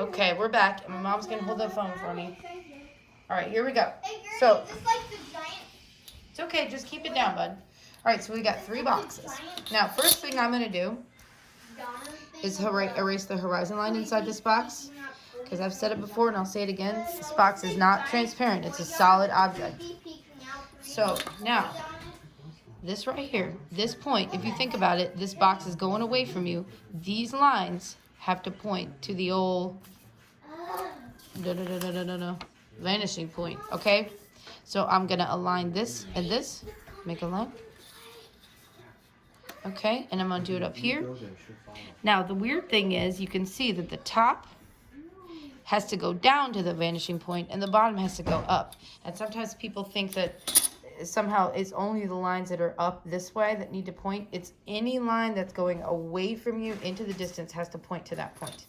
Okay, we're back, and my mom's gonna hold the phone for me. All right, here we go. So, it's okay, just keep it down, bud. All right, so we got 3 boxes. Now, first thing I'm gonna do is erase the horizon line inside this box, because I've said it before and I'll say it again. This box is not transparent. It's a solid object. So now, this right here, this point, if you think about it, this box is going away from you. These lines have to point to the old vanishing point, okay? So I'm gonna align this and this, make a line. Okay, and I'm gonna do it up here. Now the weird thing is, you can see that the top has to go down to the vanishing point and the bottom has to go up. And sometimes people think that somehow it's only the lines that are up this way that need to point. It's any line that's going away from you into the distance has to point to that point.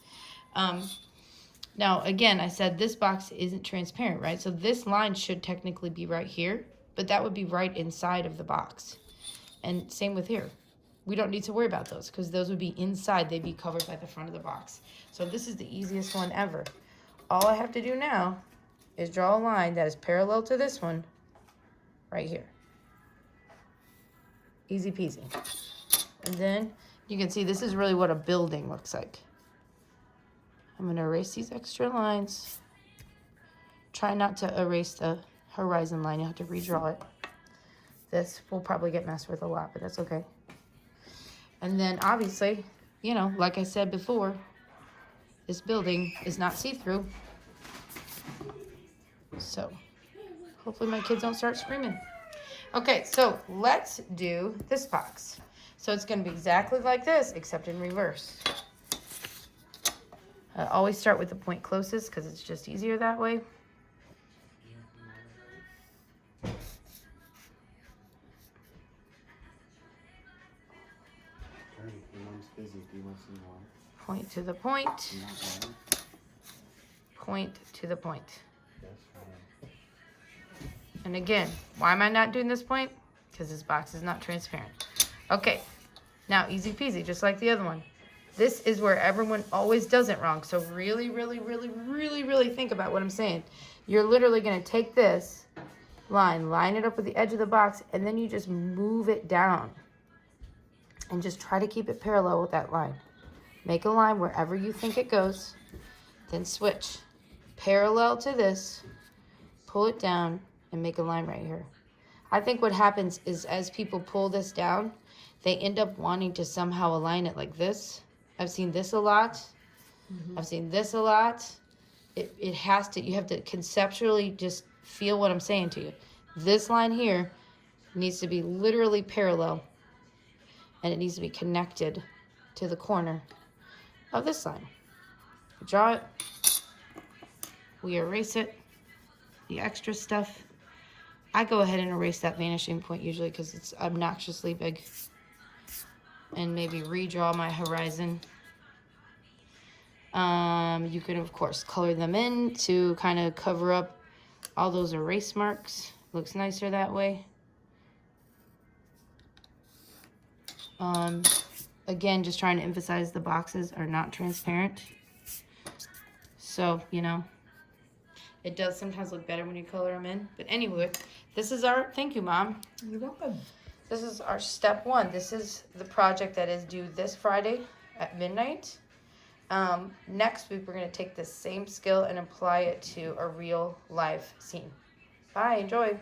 Now, again, I said this box isn't transparent, right? So this line should technically be right here, but that would be right inside of the box. And same with here. We don't need to worry about those because those would be inside. They'd be covered by the front of the box. So this is the easiest one ever. All I have to do now is draw a line that is parallel to this one right here. Easy peasy. And then you can see this is really what a building looks like. I'm going to erase these extra lines. Try not to erase the horizon line. You'll have to redraw it. This will probably get messed with a lot, but that's okay. And then obviously, you know, like I said before, this building is not see-through. So hopefully my kids don't start screaming. Okay, so let's do this box. So it's going to be exactly like this, except in reverse. I always start with the point closest because it's just easier that way. Point to the point. Point to the point. And again, why am I not doing this point? Because this box is not transparent. Okay, now easy peasy, just like the other one. This is where everyone always does it wrong. So really, really, really, really, really think about what I'm saying. You're literally going to take this line it up with the edge of the box, and then you just move it down. And just try to keep it parallel with that line. Make a line wherever you think it goes. Then switch. Parallel to this. Pull it down and make a line right here. I think what happens is as people pull this down, they end up wanting to somehow align it like this. I've seen this a lot. I've seen this a lot. It has to, you have to conceptually just feel what I'm saying to you. This line here needs to be literally parallel, and it needs to be connected to the corner of this line. We draw it. We erase it. The extra stuff. I go ahead and erase that vanishing point usually because it's obnoxiously big. And maybe redraw my horizon. You can, of course, color them in to kind of cover up all those erase marks. Looks nicer that way. Again, just trying to emphasize the boxes are not transparent. So, you know, it does sometimes look better when you color them in. But anyway, this is our, thank you, Mom. You're welcome. This is our step 1. This is the project that is due this Friday at midnight. Next week, we're going to take this same skill and apply it to a real life scene. Bye, enjoy.